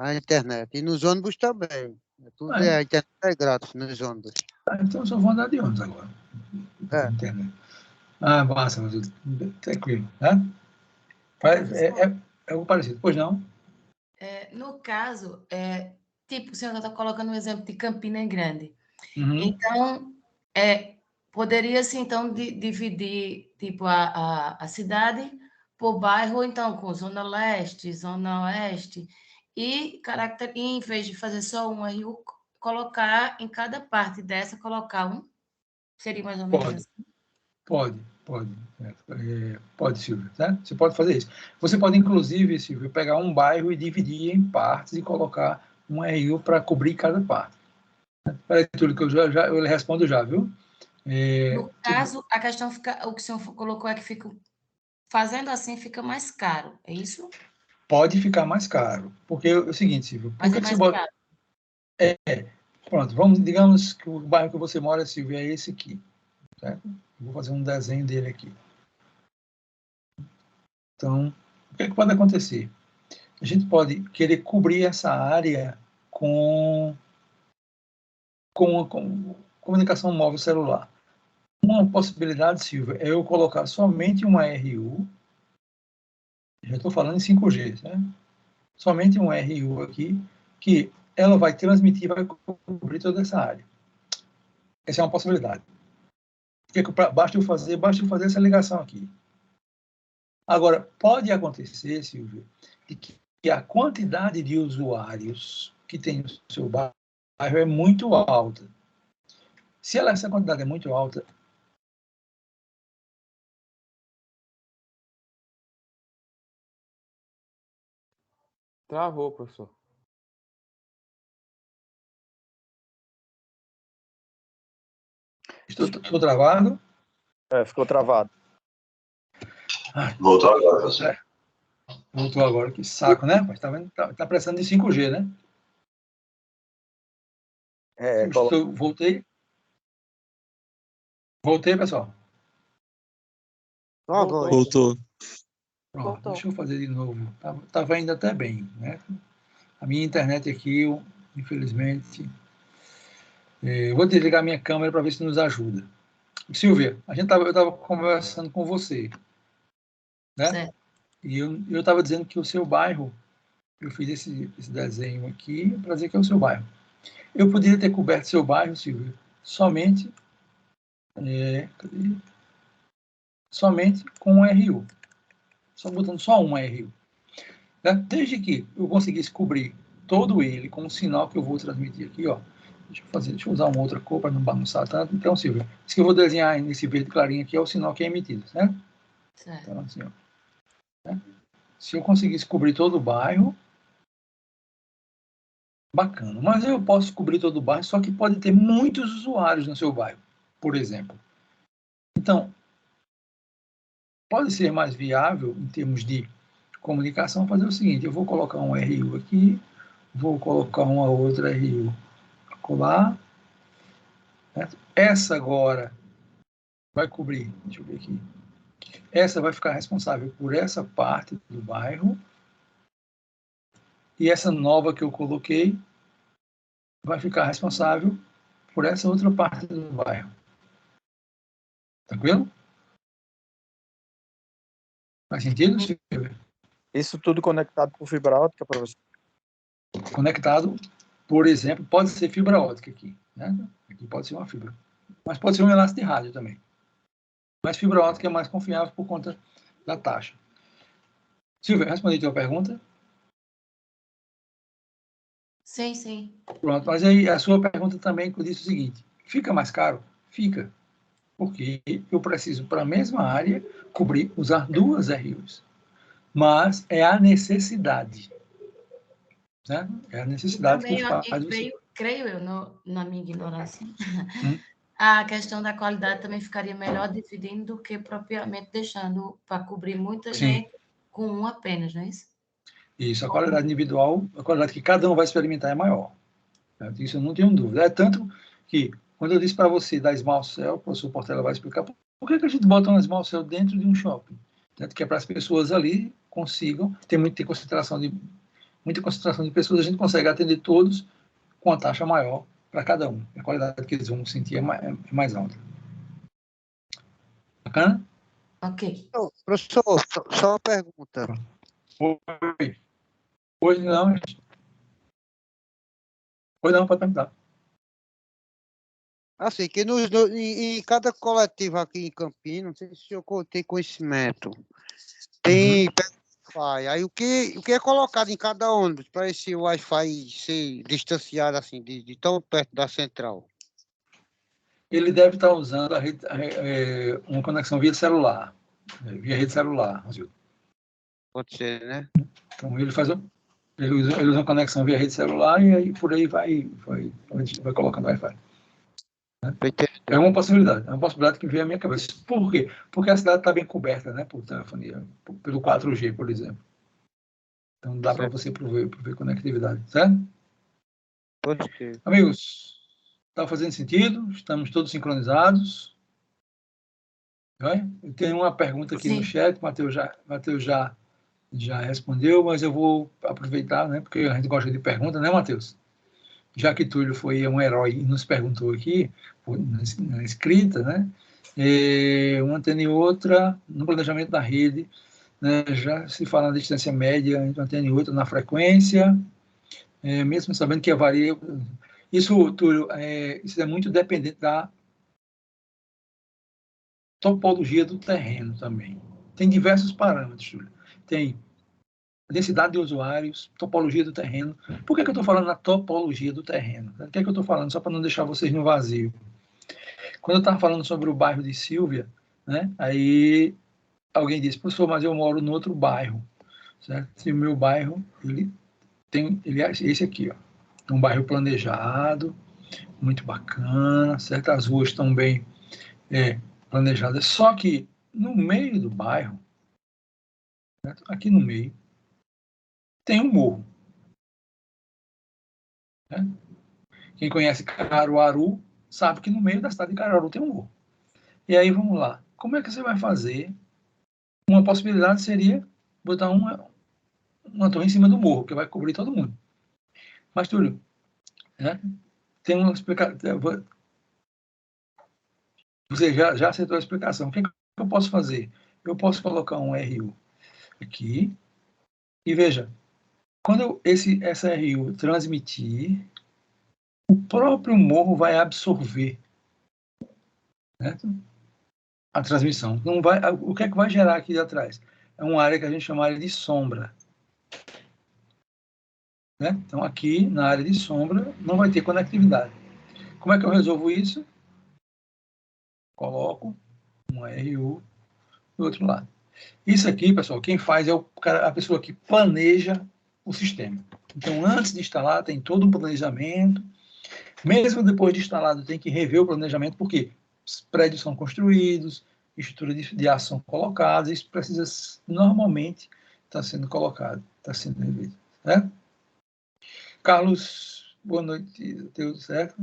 A internet. E nos ônibus também. A internet é grátis nos ônibus. Então eu só vou andar de ônibus agora. Internet. Massa, mas tranquilo, né? É algo parecido. Pois não? No caso, tipo, o senhor está colocando um exemplo de Campina Grande. Uhum. Então, Poderia-se, então, dividir tipo, a cidade por bairro, então, com zona leste, zona oeste, e em vez de fazer só um RU, colocar em cada parte dessa, colocar um? Seria mais ou menos assim? Pode. Pode, Silvia. Né? Você pode fazer isso. Você pode, inclusive, Silvia, pegar um bairro e dividir em partes e colocar um RU para cobrir cada parte. Espera tudo que eu lhe respondo já, viu? No caso, a questão fica, o que o senhor colocou é que fica, fazendo assim fica mais caro, é isso? Pode ficar mais caro. Porque é o seguinte, Silvia, por Mas que é que você mais bota... caro. Pronto, digamos que o bairro que você mora, Silvia, é esse aqui. Certo? Vou fazer um desenho dele aqui. Então, o que é que pode acontecer? A gente pode querer cobrir essa área com comunicação móvel celular. Uma possibilidade, Silvia, é eu colocar somente uma RU, já estou falando em 5G, né? Somente um RU aqui, que ela vai transmitir, vai cobrir toda essa área. Essa é uma possibilidade. Basta eu fazer essa ligação aqui. Agora, pode acontecer, Silvia, de que a quantidade de usuários que tem no seu bairro é muito alta. Se essa quantidade é muito alta, Travou, professor. estou travado? Ficou travado. Voltou agora, professor. Voltou agora, que saco, né? Mas tá precisando de 5G, né? Voltei. Voltei, pessoal. Voltou. Pronto, deixa eu fazer de novo. Tava indo até bem, né? A minha internet aqui, infelizmente... eu vou desligar minha câmera para ver se nos ajuda. Silvia, eu estava conversando com você, né? Certo. E eu estava dizendo que o seu bairro, eu fiz esse desenho aqui para dizer que é o seu bairro. Eu poderia ter coberto seu bairro, Silvia, somente com um RU. Só botando só um RU. Né? Desde que eu conseguisse cobrir todo ele com um sinal que eu vou transmitir aqui, ó. Deixa eu usar uma outra cor para não bagunçar tanto. Então, Silvia, isso que eu vou desenhar nesse verde clarinho aqui é o sinal que é emitido, certo? Certo. Então, assim, ó. Né? Se eu conseguisse cobrir todo o bairro, bacana. Mas eu posso cobrir todo o bairro, só que pode ter muitos usuários no seu bairro, por exemplo. Então, pode ser mais viável, em termos de comunicação, fazer o seguinte: eu vou colocar um RU aqui, vou colocar uma outra RU acolá. Certo? Essa agora vai cobrir, deixa eu ver aqui. Essa vai ficar responsável por essa parte do bairro. E essa nova que eu coloquei vai ficar responsável por essa outra parte do bairro. Tranquilo? Faz sentido, Silvia? Isso tudo conectado por fibra ótica, professor? Conectado, por exemplo, pode ser fibra ótica aqui. Né? Aqui pode ser uma fibra. Mas pode ser um enlace de rádio também. Mas fibra ótica é mais confiável por conta da taxa. Silvia, respondi a tua pergunta? Sim. Pronto, mas aí a sua pergunta também disse o seguinte: fica mais caro? Fica. Porque eu preciso, para a mesma área, usar duas RUs. Mas é a necessidade. Né? É a necessidade Também, que faz você... creio eu, na minha ignorância, a questão da qualidade também ficaria melhor dividindo do que propriamente deixando para cobrir muita gente com um apenas, não é isso? Isso, a qualidade individual, a qualidade que cada um vai experimentar é maior. Certo? Isso eu não tenho dúvida. É tanto que, quando eu disse para você da Small Cell, o professor Portela vai explicar por que a gente bota uma Small Cell dentro de um shopping. Certo? Que é para as pessoas ali consigam, muita concentração de pessoas, a gente consegue atender todos com a taxa maior para cada um. A qualidade que eles vão sentir é mais alta. Bacana? Ok. Professor, só uma pergunta. Oi. Hoje não. Oi, não, pode perguntar. Assim, que em cada coletivo aqui em Campinas, não sei se eu tem conhecimento, tem Wi-Fi. Aí o que é colocado em cada ônibus para esse Wi-Fi ser distanciado assim, de tão perto da central? Ele deve estar usando uma conexão via celular, via rede celular, Rosildo. Pode ser, né? Então ele usa uma conexão via rede celular e aí por aí vai colocando Wi-Fi. É uma possibilidade que veio à minha cabeça. Por quê? Porque a cidade está bem coberta, né, por telefonia, pelo 4G, por exemplo. Então dá para você prover conectividade, certo? Pode ser. Amigos, está fazendo sentido? Estamos todos sincronizados? Eu tenho uma pergunta aqui no chat, Matheus já respondeu, mas eu vou aproveitar, né, porque a gente gosta de perguntas, né, Matheus? Já que Túlio foi um herói e nos perguntou aqui, na escrita, né? Uma antena e outra, no planejamento da rede, né, já se fala na distância média entre uma antena e outra na frequência, mesmo sabendo que varia. Isso, Túlio, isso é muito dependente da topologia do terreno também. Tem diversos parâmetros, Túlio. Tem densidade de usuários, topologia do terreno. Por que eu estou falando na topologia do terreno? O que eu estou falando? Só para não deixar vocês no vazio. Quando eu estava falando sobre o bairro de Silvia, né, aí alguém disse, professor, mas eu moro no outro bairro, certo? E o meu bairro, ele é esse aqui, ó. É um bairro planejado, muito bacana, certo? As ruas estão bem planejadas, só que no meio do bairro, certo? Aqui no meio, tem um morro. Né? Quem conhece Caruaru sabe que no meio da cidade de Caruaru tem um morro. E aí, vamos lá. Como é que você vai fazer? Uma possibilidade seria botar uma torre em cima do morro, que vai cobrir todo mundo. Mas, Túlio, né? Tem uma explicação. Você já aceitou a explicação. O que eu posso fazer? Eu posso colocar um RU aqui e veja, quando essa RU transmitir, o próprio morro vai absorver, certo? A transmissão. Não vai, o que é que vai gerar aqui atrás? É uma área que a gente chama de sombra. Né? Então, aqui, na área de sombra, não vai ter conectividade. Como é que eu resolvo isso? Coloco uma RU do outro lado. Isso aqui, pessoal, quem faz é a pessoa que planeja o sistema. Então, antes de instalar, tem todo um planejamento. Mesmo depois de instalado, tem que rever o planejamento, porque os prédios são construídos, estruturas de ar são colocadas, isso precisa, normalmente, estar sendo colocado, está sendo revisto. Certo? Carlos, boa noite, tudo certo?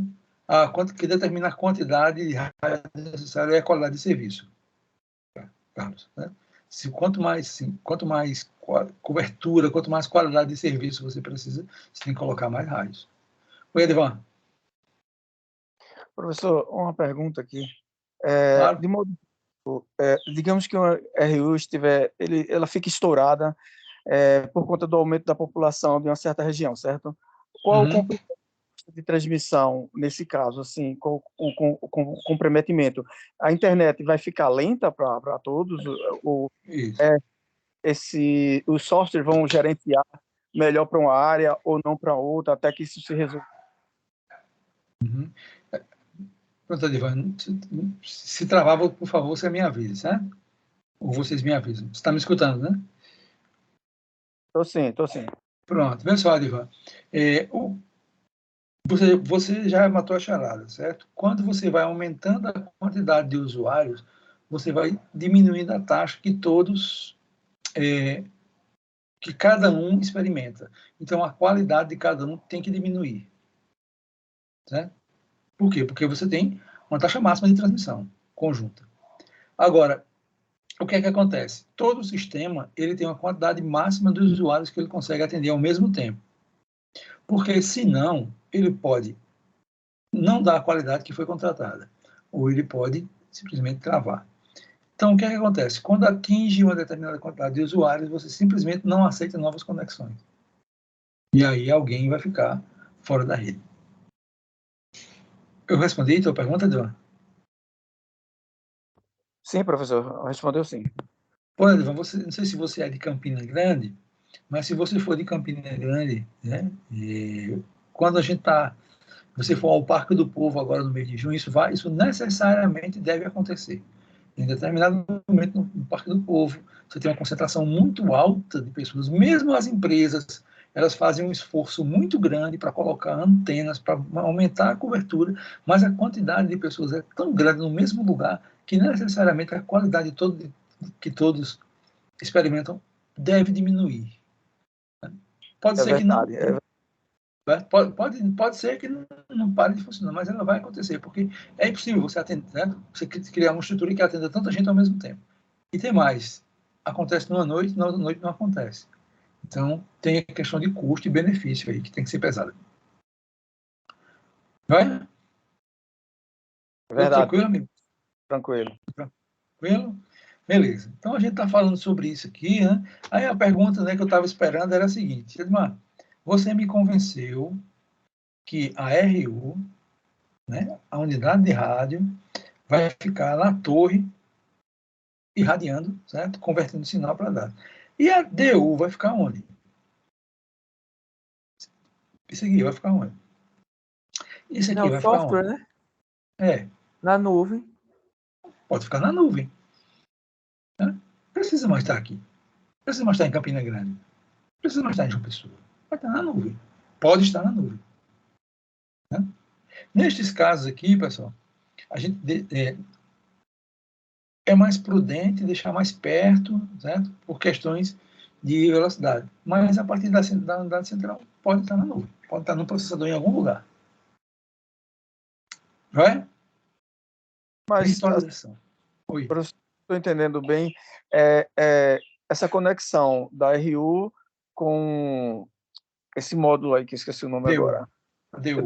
Que determina a quantidade de rádio necessária e a qualidade de serviço. Carlos, né? Quanto mais cobertura, quanto mais qualidade de serviço você precisa, você tem que colocar mais raios. Oi, Edivan. Professor, uma pergunta aqui. Claro. De modo, digamos que uma RU ela fica estourada por conta do aumento da população de uma certa região, certo? Qual o comprimento de transmissão nesse caso, assim, com comprometimento? A internet vai ficar lenta para todos? Os softwares vão gerenciar melhor para uma área ou não para outra, até que isso se resolva? Pronto, Edivan. Se travar, por favor, você me avise, certo? Ou vocês me avisam. Você está me escutando, né? Estou sim. Pronto, vê só, Edivan. Você já matou a charada, certo? Quando você vai aumentando a quantidade de usuários, você vai diminuindo a taxa que que cada um experimenta. Então, a qualidade de cada um tem que diminuir. Certo? Por quê? Porque você tem uma taxa máxima de transmissão conjunta. Agora, o que é que acontece? Todo sistema ele tem uma quantidade máxima de usuários que ele consegue atender ao mesmo tempo. Porque, senão, ele pode não dar a qualidade que foi contratada, ou ele pode simplesmente travar. Então, o que é que acontece? Quando atinge uma determinada quantidade de usuários, você simplesmente não aceita novas conexões. E aí alguém vai ficar fora da rede. Eu respondi a tua pergunta, Edvan? Sim, professor, respondeu sim. Pô, Edvan, não sei se você é de Campina Grande, mas se você for de Campina Grande, né, quando a gente você for ao Parque do Povo agora no mês de junho, isso necessariamente deve acontecer. Em determinado momento no Parque do Povo, você tem uma concentração muito alta de pessoas, mesmo as empresas, elas fazem um esforço muito grande para colocar antenas, para aumentar a cobertura, mas a quantidade de pessoas é tão grande no mesmo lugar que necessariamente a qualidade que todos experimentam deve diminuir. Pode ser verdade, que não, pode ser que não pare de funcionar, mas ela vai acontecer, porque é impossível você atender, né? Você criar uma estrutura que atenda tanta gente ao mesmo tempo. E tem mais, acontece numa noite, na outra noite não acontece. Então, tem a questão de custo e benefício aí, que tem que ser pesada. Vai? verdade. Tranquilo, amigo? Tranquilo. Tranquilo? Beleza. Então, a gente está falando sobre isso aqui, né? Aí a pergunta, né, que eu estava esperando era a seguinte: Edmar, você me convenceu que a RU, né, a unidade de rádio, vai ficar na torre irradiando, certo? Convertendo sinal para dados. E a DU vai ficar onde? Isso aqui vai ficar onde? Isso aqui Não, vai ficar software, onde? né? É, Na nuvem. pode ficar na nuvem. Né? Precisa mais estar aqui. Precisa mais estar em Campina Grande. Precisa mais estar em João Pessoa. Vai estar na nuvem. Pode estar na nuvem. Né? Nestes casos aqui, pessoal, a gente é mais prudente deixar mais perto, certo? Por questões de velocidade. Mas a partir da unidade central, pode estar na nuvem. Pode estar no processador em algum lugar. Vai? Mas, Virtualização. Oi. estou entendendo bem, essa conexão da RU com esse módulo aí, que esqueci o nome agora. DU.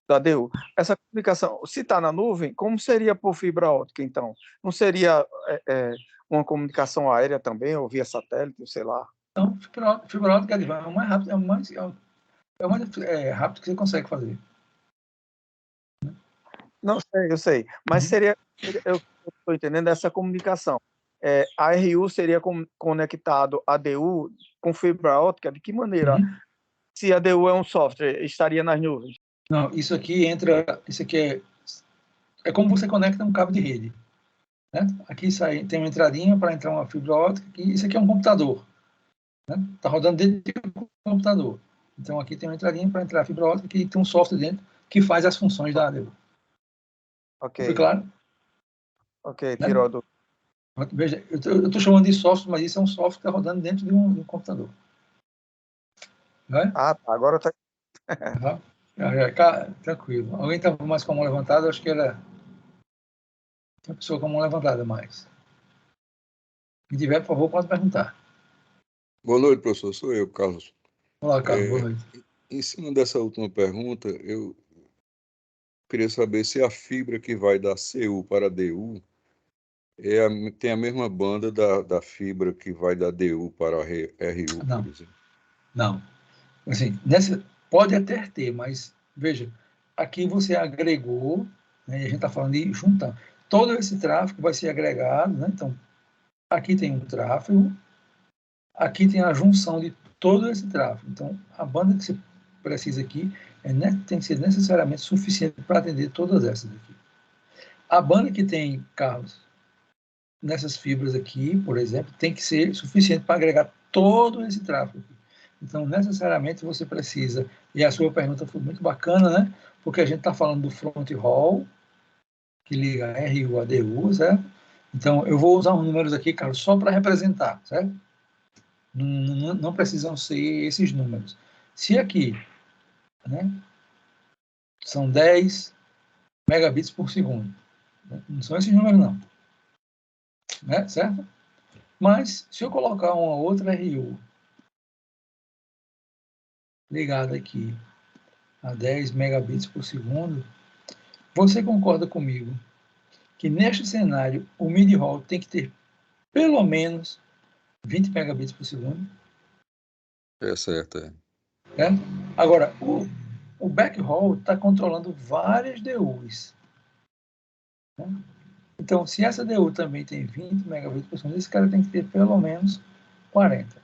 Da DU. Essa comunicação, se está na nuvem, como seria por fibra óptica, então? Não seria uma comunicação aérea também, ou via satélite, sei lá? Então, fibra óptica é o mais rápido, é o mais rápido que você consegue fazer. Não sei, eu sei. Mas eu estou entendendo essa comunicação. A RU seria conectado à DU com fibra óptica, de que maneira? Uhum. Se a DU é um software, estaria nas nuvens? Não, isso aqui é como você conecta um cabo de rede. Né? Aqui tem uma entradinha para entrar uma fibra óptica, e isso aqui é um computador. Está rodando dentro do computador. Então, aqui tem uma entradinha para entrar a fibra óptica e tem um software dentro que faz as funções da ADU. Ok. Foi claro? Ok, Né? tirou do... Veja, eu estou chamando de software, mas isso é um software que está rodando dentro de um computador. Né? Ah, tá. Agora está... Tranquilo. Alguém está mais com a mão levantada? Acho que era... Tem uma pessoa com a mão levantada mais. Se tiver, por favor, pode perguntar. Boa noite, professor. Sou eu, Carlos. Olá, Carlos. Boa noite. Em cima dessa última pergunta, eu queria saber se a fibra que vai da CU para a DU tem a mesma banda da fibra que vai da DU para a RU, Não. por exemplo. Não. Assim, pode até ter, mas, veja, aqui você agregou, né, e a gente está falando de juntar. Todo esse tráfego vai ser agregado, né? Então, aqui tem um tráfego, aqui tem a junção de todo esse tráfego. Então, a banda que você precisa aqui tem que ser necessariamente suficiente para atender todas essas aqui. A banda que tem, Carlos, nessas fibras aqui, por exemplo, tem que ser suficiente para agregar todo esse tráfego aqui. Então, necessariamente, você precisa, e a sua pergunta foi muito bacana, né? Porque a gente está falando do front haul, que liga RU a DU, certo? Então, eu vou usar uns números aqui, Carlos, só para representar, certo? Não precisam ser esses números. Se aqui, né, são 10 megabits por segundo, né? Não são esses números, não. Né? Certo? Mas, se eu colocar uma outra RU ligada aqui a 10 megabits por segundo, você concorda comigo que neste cenário o mid-haul tem que ter pelo menos 20 megabits por segundo? É certo, é. Certo? Agora, o backhaul está controlando várias DUs. Né? Então, se essa DU também tem 20 megabits por segundo, esse cara tem que ter pelo menos 40.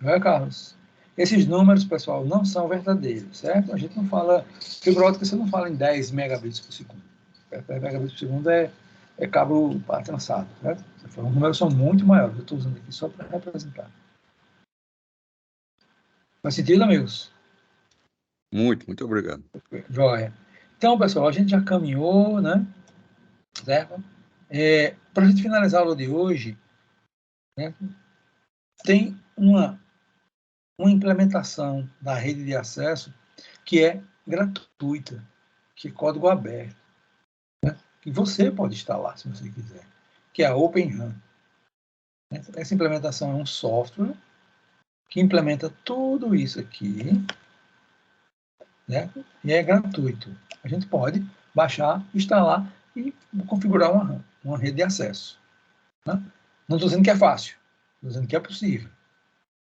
Não é, Carlos? Esses números, pessoal, não são verdadeiros, certo? A gente não fala... Fibra ótica, você não fala em 10 megabits por segundo. 10 megabits por segundo é cabo avançado, certo? Os números são muito maiores. Eu estou usando aqui só para representar. Faz sentido, amigos? Muito obrigado. Joia. Então, pessoal, a gente já caminhou, né? Certo? Para a gente finalizar a aula de hoje, né, tem uma implementação da rede de acesso que é gratuita, que é código aberto, né, que você pode instalar, se você quiser, que é a OpenRAN. Essa implementação é um software que implementa tudo isso aqui, né, e é gratuito. A gente pode baixar, instalar e configurar uma rede de acesso. Né? Não estou dizendo que é fácil, estou dizendo que é possível,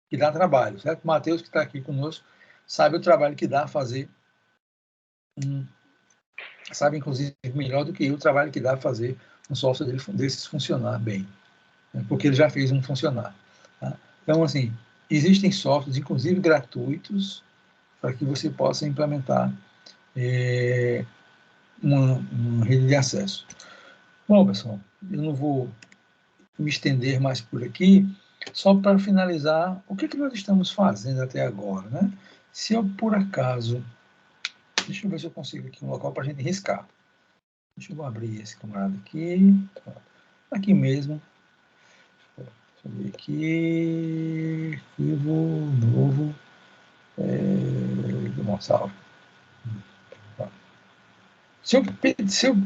que dá trabalho, certo? O Matheus, que está aqui conosco, sabe o trabalho que dá a fazer, sabe, inclusive, melhor do que eu, o trabalho que dá a fazer um software desses funcionar bem, né? Porque ele já fez um funcionar. Tá? Então, assim, existem softwares, inclusive gratuitos, para que você possa implementar uma rede de acesso. Bom, pessoal, eu não vou me estender mais por aqui, só para finalizar, o que nós estamos fazendo até agora, né? Se eu, por acaso, deixa eu ver se eu consigo aqui um local para a gente riscar. Deixa eu abrir esse camarada aqui, aqui mesmo, deixa eu ver aqui, arquivo, novo, Gonçalves. Se eu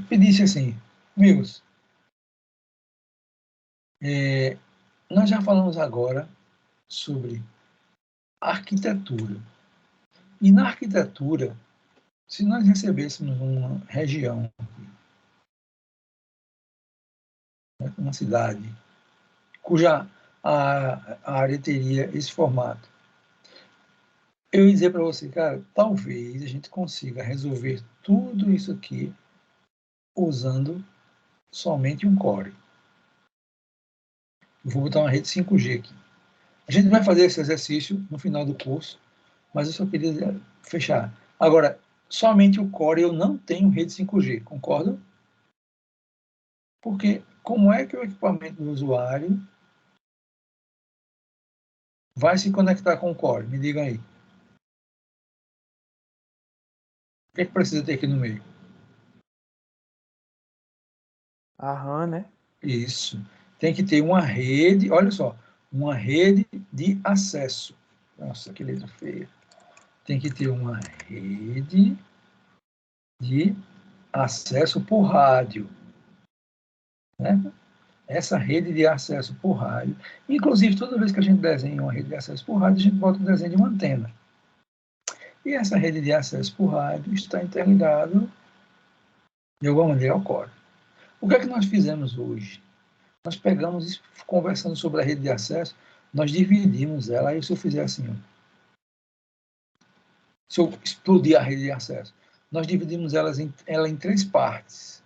pedisse assim, amigos, nós já falamos agora sobre arquitetura. E na arquitetura, se nós recebêssemos uma região, né, uma cidade, cuja a área teria esse formato, eu ia dizer para você, cara, talvez a gente consiga resolver tudo isso aqui usando somente um core. Eu vou botar uma rede 5G aqui. A gente vai fazer esse exercício no final do curso, mas eu só queria fechar. Agora, somente o core eu não tenho rede 5G, concorda? Porque como é que o equipamento do usuário vai se conectar com o core? Me diga aí. O que é que precisa ter aqui no meio? A RAM, né? Isso. Tem que ter uma rede, olha só, uma rede de acesso. Nossa, que letra feia. Tem que ter uma rede de acesso por rádio. Né? Essa rede de acesso por rádio. Inclusive, toda vez que a gente desenha uma rede de acesso por rádio, a gente bota um desenho de uma antena. E essa rede de acesso por rádio está interligada, de alguma maneira, ao core. O que é que nós fizemos hoje? Nós pegamos, conversando sobre a rede de acesso, nós dividimos ela, aí se eu fizer assim, se eu explodir a rede de acesso, nós dividimos ela em 3 partes.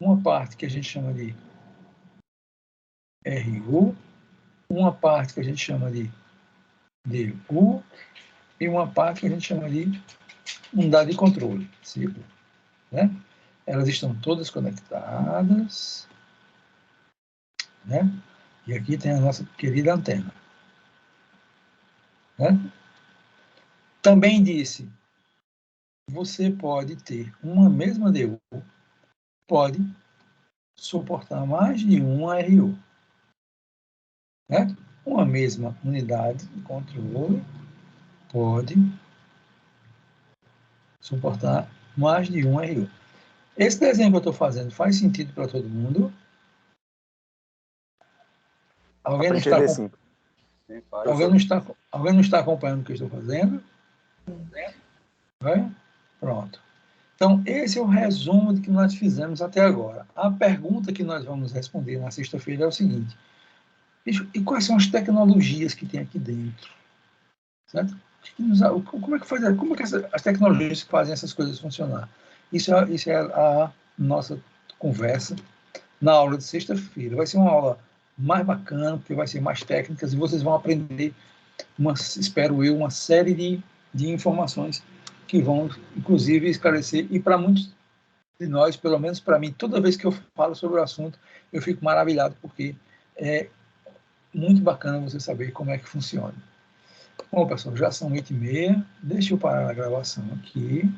Uma parte que a gente chama de RU, uma parte que a gente chama de DU, e uma parte que a gente chama de unidade de controle, ciclo, né? Elas estão todas conectadas, né? E aqui tem a nossa querida antena, né? Também disse, você pode ter uma mesma DU, pode suportar mais de uma RU, né? Uma mesma unidade de controle pode suportar mais de uma RU. Esse desenho que eu estou fazendo faz sentido para todo mundo? Alguém não está acompanhando o que eu estou fazendo? Vai? Pronto. Então, esse é o resumo do que nós fizemos até agora. A pergunta que nós vamos responder na sexta-feira é o seguinte: e quais são as tecnologias que tem aqui dentro? Certo? Como é que faz, como é que as tecnologias fazem essas coisas funcionar? Isso é a nossa conversa na aula de sexta-feira. Vai ser uma aula mais bacana, porque vai ser mais técnicas, e vocês vão aprender, espero eu, uma série de informações que vão, inclusive, esclarecer, e para muitos de nós, pelo menos para mim, toda vez que eu falo sobre o assunto, eu fico maravilhado, porque é muito bacana você saber como é que funciona. Bom, pessoal, já são 8h30, deixa eu parar a gravação aqui.